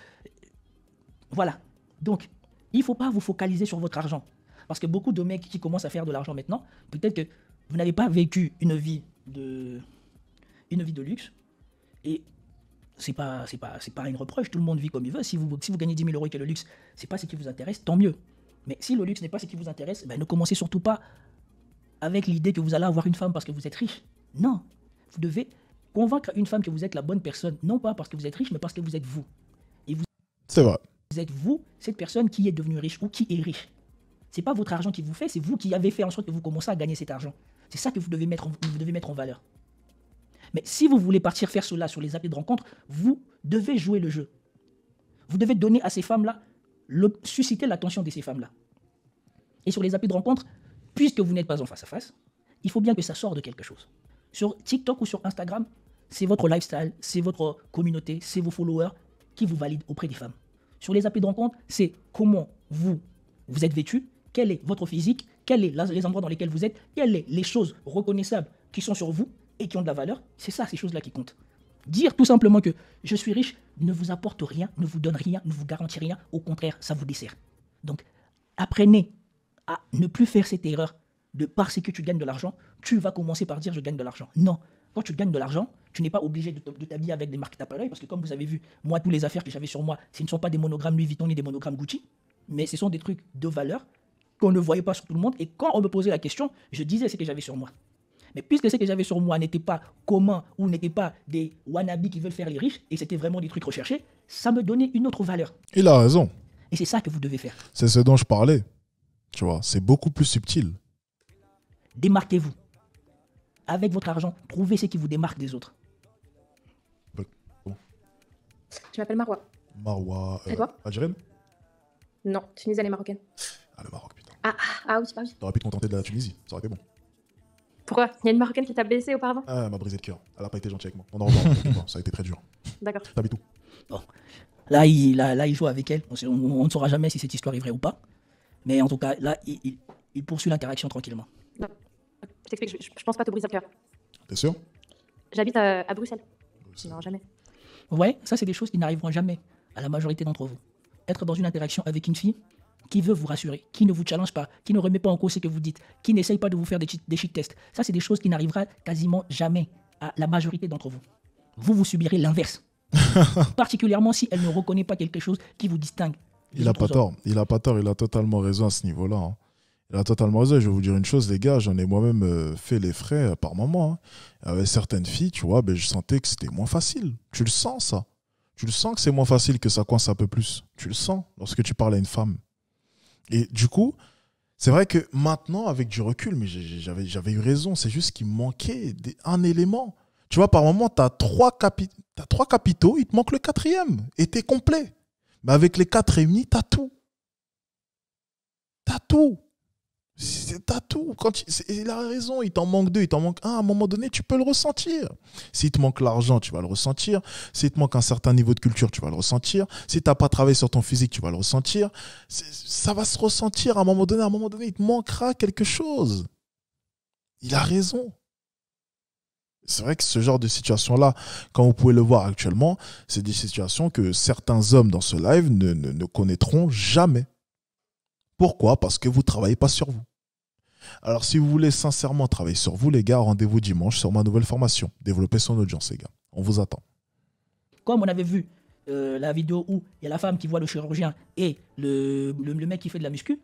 Voilà. Donc, il ne faut pas vous focaliser sur votre argent. Parce que beaucoup de mecs qui commencent à faire de l'argent maintenant, peut-être que vous n'avez pas vécu une vie de luxe. Et c'est pas une reproche, tout le monde vit comme il veut. Si vous gagnez 10 000 € et que le luxe, ce n'est pas ce qui vous intéresse, tant mieux. Mais si le luxe n'est pas ce qui vous intéresse, ne commencez surtout pas avec l'idée que vous allez avoir une femme parce que vous êtes riche. Non. Vous devez convaincre une femme que vous êtes la bonne personne, non pas parce que vous êtes riche, mais parce que vous êtes vous. Et c'est vrai. Vous êtes vous, cette personne qui est devenue riche ou qui est riche. C'est pas votre argent qui vous fait, c'est vous qui avez fait en sorte que vous commencez à gagner cet argent. C'est ça que vous devez mettre en valeur. Mais si vous voulez partir faire cela sur les applis de rencontre, vous devez jouer le jeu. Vous devez donner à ces femmes-là, susciter l'attention de ces femmes-là. Et sur les applis de rencontre, puisque vous n'êtes pas en face à face, il faut bien que ça sorte de quelque chose. Sur TikTok ou sur Instagram, c'est votre lifestyle, c'est votre communauté, c'est vos followers qui vous valident auprès des femmes. Sur les applis de rencontre, c'est comment vous êtes vêtu, quel est votre physique, quels sont les endroits dans lesquels vous êtes, quelles sont les choses reconnaissables qui sont sur vous et qui ont de la valeur. C'est ça, ces choses-là qui comptent. Dire tout simplement que je suis riche ne vous apporte rien, ne vous donne rien, ne vous garantit rien. Au contraire, ça vous dessert. Donc, apprenez à ne plus faire cette erreur de parce que tu gagnes de l'argent, tu vas commencer par dire je gagne de l'argent. Non. Quand tu gagnes de l'argent, tu n'es pas obligé de t'habiller avec des marques tape à l'œil parce que comme vous avez vu, moi, toutes les affaires que j'avais sur moi, ce ne sont pas des monogrammes Louis Vuitton ni des monogrammes Gucci, mais ce sont des trucs de valeur qu'on ne voyait pas sur tout le monde. Et quand on me posait la question, je disais ce que j'avais sur moi. Mais puisque ce que j'avais sur moi n'était pas commun ou n'était pas des wannabes qui veulent faire les riches, et c'était vraiment des trucs recherchés, ça me donnait une autre valeur. Il a raison. Et c'est ça que vous devez faire. C'est ce dont je parlais. Tu vois, c'est beaucoup plus subtil. Démarquez-vous. Avec votre argent, trouvez ce qui vous démarque des autres. Je m'appelle Marwa. Marwa. Et toi? Algérienne? Non, tunisienne et marocaine. Ah, le Maroc, putain. Ah oui, bah oui. T'aurais pu te contenter de la Tunisie, ça aurait été bon. Pourquoi? Il y a une marocaine qui t'a blessé auparavant? Ah, elle m'a brisé le cœur. Elle a pas été gentille avec moi. On en reparle. Ça a été très dur. D'accord. T'habites où? Bon. Là, il joue avec elle. On ne saura jamais si cette histoire est vraie ou pas. Mais en tout cas, là, il poursuit l'interaction tranquillement. Non. Je t'explique, je pense pas te briser le cœur. T'es sûr? J'habite à Bruxelles. Non, jamais. Ouais, ça, c'est des choses qui n'arriveront jamais à la majorité d'entre vous. Être dans une interaction avec une fille qui veut vous rassurer, qui ne vous challenge pas, qui ne remet pas en cause ce que vous dites, qui n'essaye pas de vous faire des shit tests. Ça, c'est des choses qui n'arriveront quasiment jamais à la majorité d'entre vous. Vous subirez l'inverse. Particulièrement si elle ne reconnaît pas quelque chose qui vous distingue. Il n'a pas tort. Il a totalement raison à ce niveau-là. Hein. Il a totalement raison. Je vais vous dire une chose, les gars, j'en ai moi-même fait les frais par moment. Hein. Avec certaines filles, tu vois, je sentais que c'était moins facile. Tu le sens, ça. Tu le sens que c'est moins facile, que ça coince un peu plus. Tu le sens lorsque tu parles à une femme. Et du coup, c'est vrai que maintenant, avec du recul, mais j'avais eu raison, c'est juste qu'il me manquait un élément. Tu vois, par moment, tu as trois capitaux, il te manque le quatrième, et tu es complet. Mais avec les 4 réunis, tu as tout. Tu as tout. T'as tout. Il a raison, il t'en manque 2, il t'en manque 1. À un moment donné, tu peux le ressentir. S'il te manque l'argent, tu vas le ressentir. S'il te manque un certain niveau de culture, tu vas le ressentir. Si tu n'as pas travaillé sur ton physique, tu vas le ressentir. Ça va se ressentir à un moment donné. À un moment donné, il te manquera quelque chose. Il a raison. C'est vrai que ce genre de situation-là, quand vous pouvez le voir actuellement, c'est des situations que certains hommes dans ce live ne connaîtront jamais. Pourquoi? Parce que vous ne travaillez pas sur vous. Alors, si vous voulez sincèrement travailler sur vous, les gars, rendez-vous dimanche sur ma nouvelle formation. Développer son audience, les gars. On vous attend. Comme on avait vu la vidéo où il y a la femme qui voit le chirurgien et le mec qui fait de la muscu,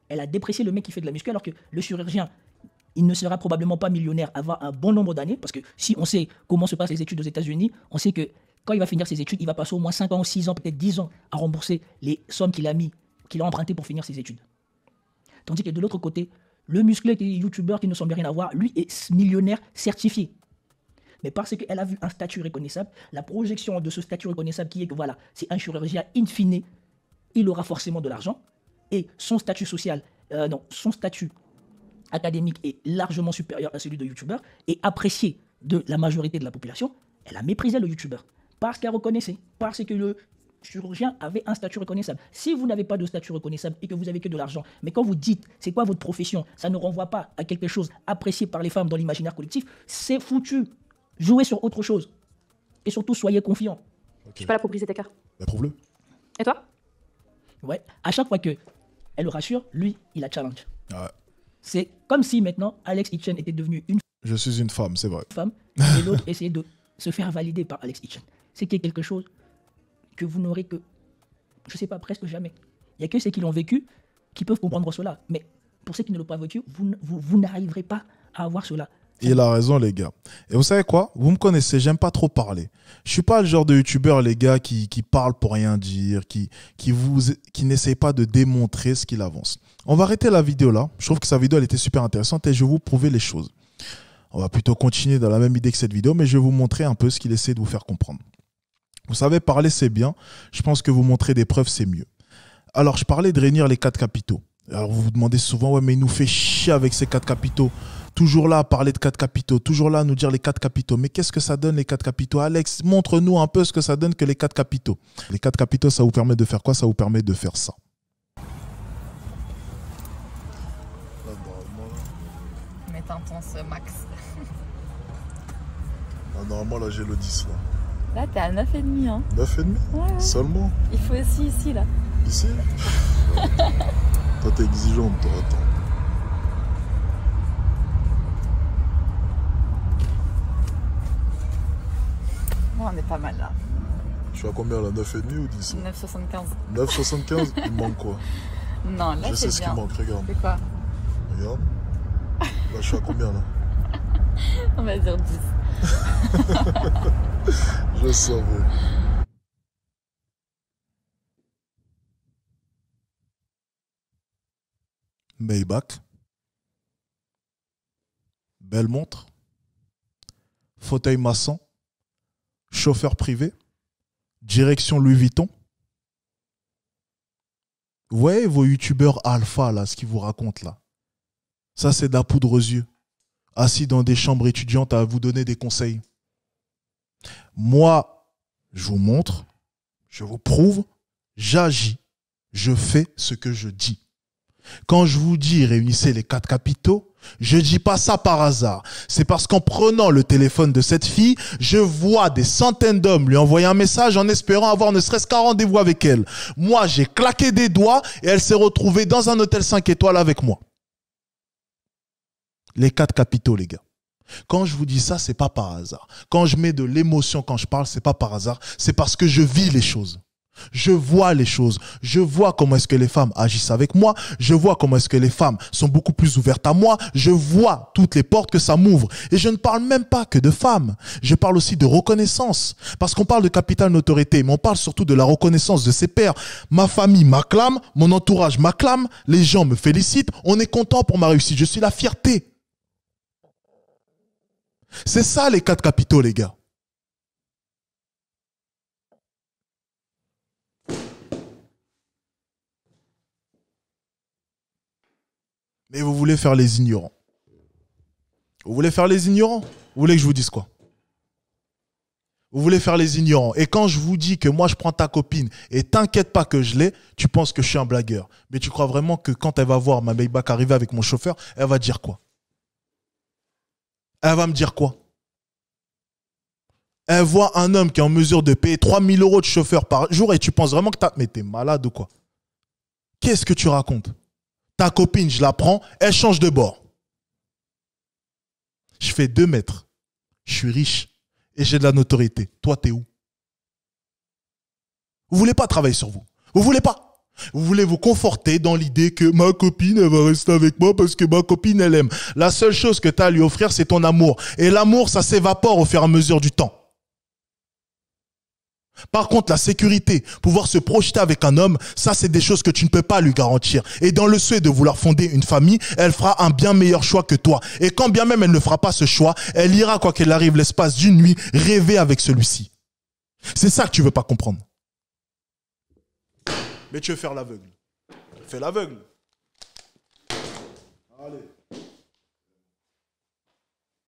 elle a déprécié le mec qui fait de la muscu alors que le chirurgien, il ne sera probablement pas millionnaire avant un bon nombre d'années parce que si on sait comment se passent les études aux États-Unis, on sait que quand il va finir ses études, il va passer au moins 5 ans, 6 ans, peut-être 10 ans à rembourser les sommes qu'il a emprunté pour finir ses études. Tandis que de l'autre côté, le musclé qui est youtubeur qui ne semble rien avoir, lui est millionnaire certifié. Mais parce qu'elle a vu un statut reconnaissable, la projection de ce statut reconnaissable qui est que voilà, c'est un chirurgien in fine, il aura forcément de l'argent et son statut social, son statut académique est largement supérieur à celui de youtubeur et apprécié de la majorité de la population, elle a méprisé le youtubeur parce qu'elle reconnaissait, parce que le chirurgien avait un statut reconnaissable. Si vous n'avez pas de statut reconnaissable et que vous avez que de l'argent, mais quand vous dites c'est quoi votre profession, ça ne renvoie pas à quelque chose apprécié par les femmes dans l'imaginaire collectif, c'est foutu. Jouez sur autre chose. Et surtout, soyez confiants. Okay. Je suis pas là pour briser tes cœurs. Prouve-le. Et toi? Ouais. À chaque fois qu'elle le rassure, lui, il la challenge. Ouais. C'est comme si maintenant Alex Hitchen était devenu une Je suis une femme, c'est vrai. Femme, et l'autre essayait de se faire valider par Alex Hitchen. C'est qu'il y a quelque chose que vous n'aurez que, je ne sais pas, presque jamais. Il n'y a que ceux qui l'ont vécu qui peuvent comprendre cela. Mais pour ceux qui ne l'ont pas vécu, vous n'arriverez pas à avoir cela. Il a raison, les gars. Et vous savez quoi? Vous me connaissez, j'aime pas trop parler. Je suis pas le genre de youtubeur, les gars, qui parle pour rien dire, qui n'essaye pas de démontrer ce qu'il avance. On va arrêter la vidéo là. Je trouve que sa vidéo, elle était super intéressante et je vais vous prouver les choses. On va plutôt continuer dans la même idée que cette vidéo, mais je vais vous montrer un peu ce qu'il essaie de vous faire comprendre. Vous savez, parler, c'est bien. Je pense que vous montrer des preuves, c'est mieux. Alors, je parlais de réunir les 4 capitaux. Alors, vous vous demandez souvent, ouais, mais il nous fait chier avec ces 4 capitaux. Toujours là à parler de 4 capitaux, toujours là à nous dire les 4 capitaux. Mais qu'est-ce que ça donne les 4 capitaux? Alex, montre-nous un peu ce que ça donne que les 4 capitaux. Les 4 capitaux, ça vous permet de faire quoi? Ça vous permet de faire ça. le max. Ah, normalement, là, j'ai le 10, là. Là, t'es à 9,5, hein. 9,5 ouais. Seulement? Il faut aussi ici, là. Ici? Toi, t'es exigeante, toi. Attends. Bon, on est pas mal, là. Je suis à combien, là? 9,5 ou 10? 9,75. 9,75? Il me manque quoi? Non, là, c'est bien. Je sais ce qu'il manque, regarde. C'est quoi? Regarde. Là, je suis à combien, là? On va dire 10. Je savais. Maybach. Belle montre. Fauteuil maçon. Chauffeur privé. Direction Louis Vuitton. Vous voyez vos youtubeurs alpha, là, ce qu'ils vous racontent, là. Ça, c'est de la poudre aux yeux. Assis dans des chambres étudiantes à vous donner des conseils. Moi, je vous montre, je vous prouve, j'agis, je fais ce que je dis. Quand je vous dis réunissez les 4 capitaux, je dis pas ça par hasard. C'est parce qu'en prenant le téléphone de cette fille, je vois des centaines d'hommes lui envoyer un message en espérant avoir ne serait-ce qu'un rendez-vous avec elle. Moi, j'ai claqué des doigts et elle s'est retrouvée dans un hôtel 5 étoiles avec moi. Les 4 capitaux, les gars. Quand je vous dis ça, c'est pas par hasard. Quand je mets de l'émotion quand je parle, c'est pas par hasard. C'est parce que je vis les choses. Je vois les choses. Je vois comment est-ce que les femmes agissent avec moi. Je vois comment est-ce que les femmes sont beaucoup plus ouvertes à moi. Je vois toutes les portes que ça m'ouvre. Et je ne parle même pas que de femmes. Je parle aussi de reconnaissance. Parce qu'on parle de capital notoriété, mais on parle surtout de la reconnaissance de ses pairs. Ma famille m'acclame, mon entourage m'acclame, les gens me félicitent. On est content pour ma réussite. Je suis la fierté. C'est ça les 4 capitaux, les gars. Mais vous voulez faire les ignorants. Vous voulez faire les ignorants? Vous voulez que je vous dise quoi? Vous voulez faire les ignorants. Et quand je vous dis que moi je prends ta copine et t'inquiète pas que je l'ai, tu penses que je suis un blagueur. Mais tu crois vraiment que quand elle va voir ma Maybach arriver avec mon chauffeur, elle va dire quoi? Elle va me dire quoi? Elle voit un homme qui est en mesure de payer 3 000 € de chauffeur par jour et tu penses vraiment que t'as... Mais t'es malade ou quoi? Qu'est-ce que tu racontes? Ta copine, je la prends, elle change de bord. Je fais 2 mètres. Je suis riche et j'ai de la notoriété. Toi, t'es où? Vous voulez pas travailler sur vous? Vous voulez pas? Vous voulez vous conforter dans l'idée que ma copine, elle va rester avec moi parce que ma copine, elle aime. La seule chose que tu as à lui offrir, c'est ton amour. Et l'amour, ça s'évapore au fur et à mesure du temps. Par contre, la sécurité, pouvoir se projeter avec un homme, ça c'est des choses que tu ne peux pas lui garantir. Et dans le souhait de vouloir fonder une famille, elle fera un bien meilleur choix que toi. Et quand bien même elle ne fera pas ce choix, elle ira, quoi qu'il arrive, l'espace d'une nuit, rêver avec celui-ci. C'est ça que tu veux pas comprendre. Mais tu veux faire l'aveugle. Fais l'aveugle. Allez.